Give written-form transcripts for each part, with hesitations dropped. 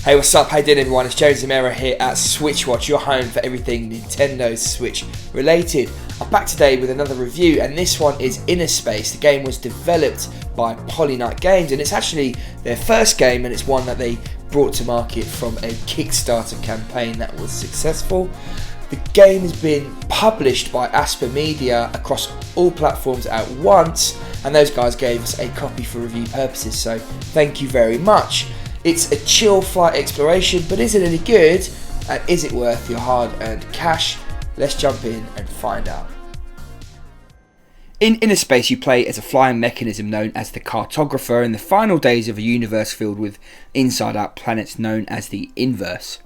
Hey, what's up? How you doing, everyone? It's James Zamera here at SwitchWatch, your home for everything Nintendo Switch related. I'm back today with another review, and this one is InnerSpace. The game was developed by Polynite Games, and it's actually their first game, and it's one that they brought to market from a Kickstarter campaign that was successful. The game has been published by Aspyr Media across all platforms at once, and those guys gave us a copy for review purposes, so thank you very much. It's a chill flight exploration, but is it any good? And is it worth your hard-earned cash? Let's jump in and find out. In InnerSpace, you play as a flying mechanism known as the Cartographer in the final days of a universe filled with inside-out planets known as the Inverse.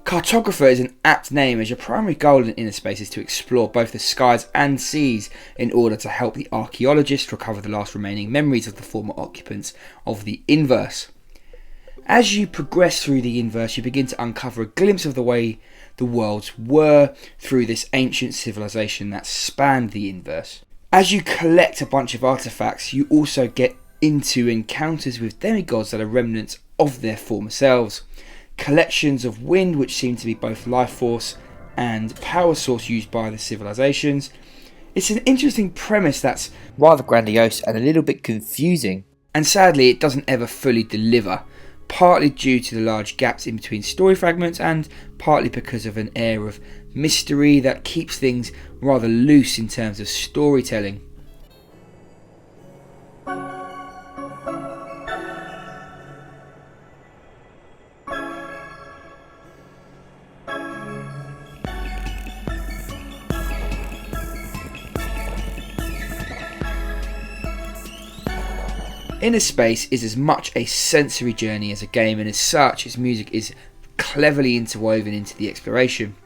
Cartographer is an apt name, as your primary goal in InnerSpace is to explore both the skies and seas in order to help the archaeologists recover the last remaining memories of the former occupants of the Inverse. As you progress through the Inverse, you begin to uncover a glimpse of the way the worlds were through this ancient civilization that spanned the Inverse. As you collect a bunch of artifacts, you also get into encounters with demigods that are remnants of their former selves. Collections of wind, which seem to be both life force and power source used by the civilizations. It's an interesting premise that's rather grandiose and a little bit confusing, and sadly it doesn't ever fully deliver, partly due to the large gaps in between story fragments and partly because of an air of mystery that keeps things rather loose in terms of storytelling. InnerSpace is as much a sensory journey as a game, and as such its music is cleverly interwoven into the exploration.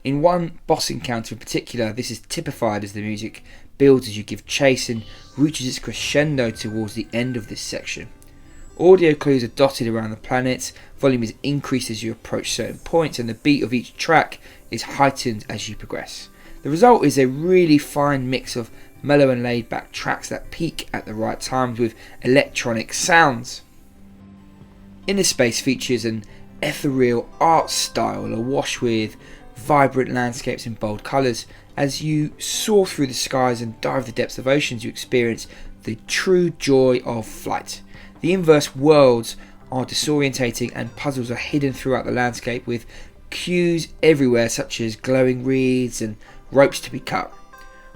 In one boss encounter in particular, this is typified as the music builds as you give chase and reaches its crescendo towards the end of this section. Audio clues are dotted around the planet, volume is increased as you approach certain points, and the beat of each track is heightened as you progress. The result is a really fine mix of mellow and laid back tracks that peak at the right times with electronic sounds. InnerSpace features an ethereal art style awash with vibrant landscapes and bold colours. As you soar through the skies and dive the depths of oceans, you experience the true joy of flight. The Inverse worlds are disorientating, and puzzles are hidden throughout the landscape with cues everywhere such as glowing reeds and ropes to be cut.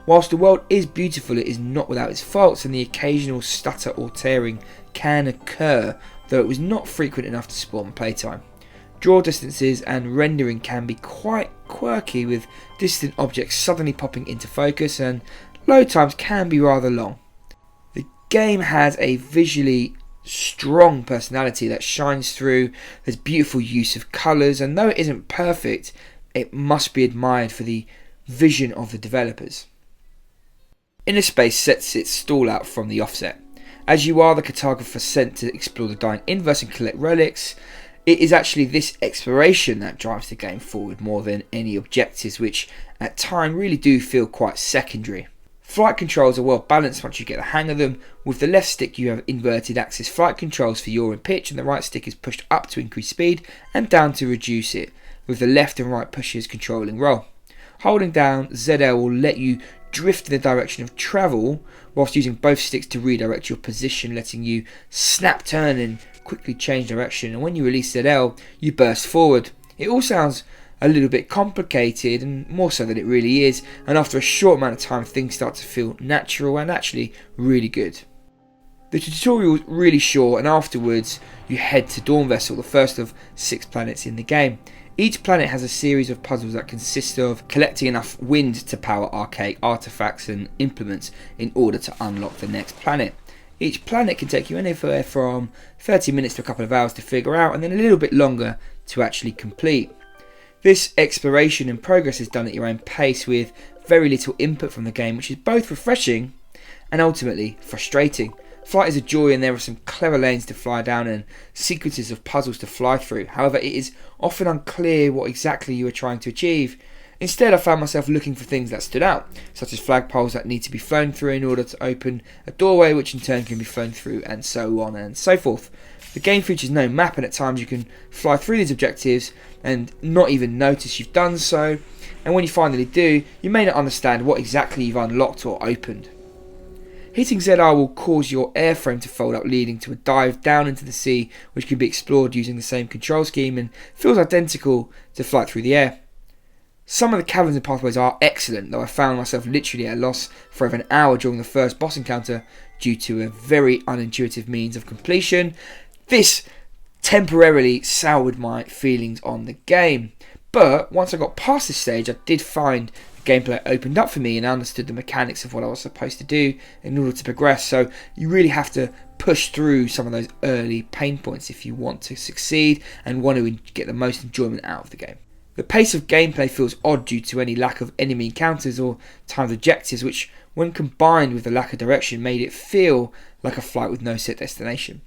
Whilst the world is beautiful, it is not without its faults, and the occasional stutter or tearing can occur, though it was not frequent enough to spawn playtime. Draw distances and rendering can be quite quirky, with distant objects suddenly popping into focus, and load times can be rather long. The game has a visually strong personality that shines through. There's beautiful use of colours, and though it isn't perfect, it must be admired for the vision of the developers. InnerSpace sets its stall out from the offset. As you are the cartographer sent to explore the dying Inverse and collect relics, it is actually this exploration that drives the game forward more than any objectives, which at times really do feel quite secondary. Flight controls are well balanced once you get the hang of them. With the left stick you have inverted axis flight controls for yaw and pitch, and the right stick is pushed up to increase speed and down to reduce it, with the left and right pushes controlling roll. Holding down ZL will let you drift in the direction of travel, whilst using both sticks to redirect your position, letting you snap turn and quickly change direction, and when you release ZL you burst forward. It all sounds a little bit complicated, and more so than it really is, and after a short amount of time things start to feel natural and actually really good. The tutorial is really short, and afterwards you head to Dawn Vessel, the first of 6 planets in the game. Each planet has a series of puzzles that consist of collecting enough wind to power archaic artifacts and implements in order to unlock the next planet. Each planet can take you anywhere from 30 minutes to a couple of hours to figure out, and then a little bit longer to actually complete. This exploration and progress is done at your own pace with very little input from the game, which is both refreshing and ultimately frustrating. Flight is a joy, and there are some clever lanes to fly down and sequences of puzzles to fly through. However, it is often unclear what exactly you are trying to achieve. Instead, I found myself looking for things that stood out, such as flagpoles that need to be flown through in order to open a doorway, which in turn can be flown through, and so on and so forth. The game features no map, and at times you can fly through these objectives and not even notice you've done so, and when you finally do, you may not understand what exactly you've unlocked or opened. Hitting ZR will cause your airframe to fold up, leading to a dive down into the sea, which can be explored using the same control scheme and feels identical to flight through the air. Some of the caverns and pathways are excellent, though I found myself literally at a loss for over an hour during the first boss encounter due to a very unintuitive means of completion. This temporarily soured my feelings on the game, but once I got past this stage, I did find the gameplay opened up for me and I understood the mechanics of what I was supposed to do in order to progress. So you really have to push through some of those early pain points if you want to succeed and want to get the most enjoyment out of the game. The pace of gameplay feels odd due to any lack of enemy encounters or timed objectives, which when combined with the lack of direction made it feel like a flight with no set destination.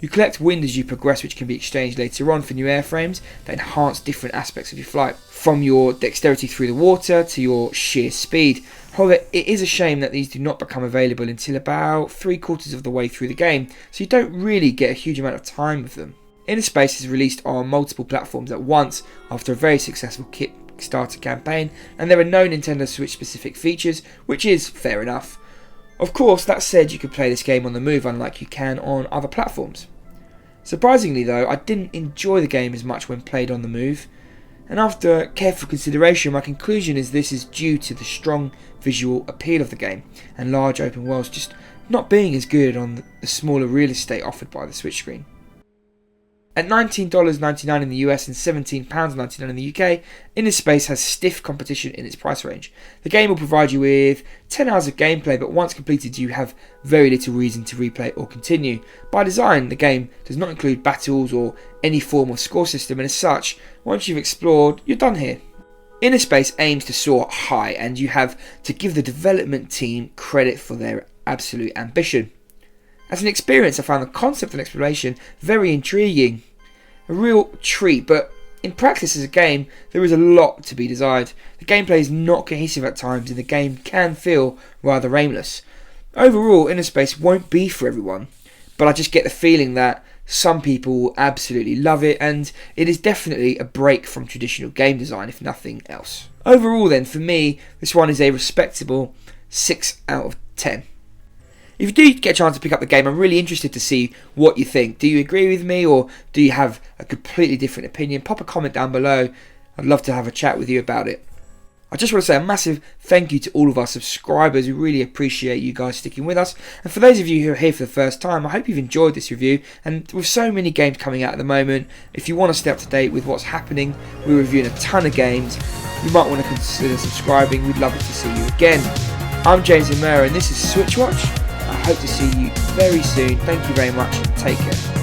You collect wind as you progress, which can be exchanged later on for new airframes that enhance different aspects of your flight, from your dexterity through the water to your sheer speed. However, it is a shame that these do not become available until about 3/4 of the way through the game, so you don't really get a huge amount of time with them. InnerSpace is released on multiple platforms at once after a very successful Kickstarter campaign, and there are no Nintendo Switch specific features, which is fair enough. Of course, that said, you can play this game on the move unlike you can on other platforms. Surprisingly though, I didn't enjoy the game as much when played on the move, and after careful consideration, my conclusion is this is due to the strong visual appeal of the game, and large open worlds just not being as good on the smaller real estate offered by the Switch screen. At $19.99 in the US and £17.99 in the UK, InnerSpace has stiff competition in its price range. The game will provide you with 10 hours of gameplay, but once completed you have very little reason to replay or continue. By design, the game does not include battles or any form of score system, and as such, once you've explored, you're done here. InnerSpace aims to soar high, and you have to give the development team credit for their absolute ambition. As an experience, I found the concept and exploration very intriguing. A real treat, but in practice as a game, there is a lot to be desired. The gameplay is not cohesive at times and the game can feel rather aimless. Overall, InnerSpace won't be for everyone, but I just get the feeling that some people will absolutely love it, and it is definitely a break from traditional game design, if nothing else. Overall then, for me, this one is a respectable 6 out of 10. If you do get a chance to pick up the game, I'm really interested to see what you think. Do you agree with me, or do you have a completely different opinion? Pop a comment down below. I'd love to have a chat with you about it. I just want to say a massive thank you to all of our subscribers. We really appreciate you guys sticking with us. And for those of you who are here for the first time, I hope you've enjoyed this review. And with so many games coming out at the moment, if you want to stay up to date with what's happening, we're reviewing a ton of games. You might want to consider subscribing. We'd love to see you again. I'm James and this is SwitchWatch. I hope to see you very soon. Thank you very much and take care.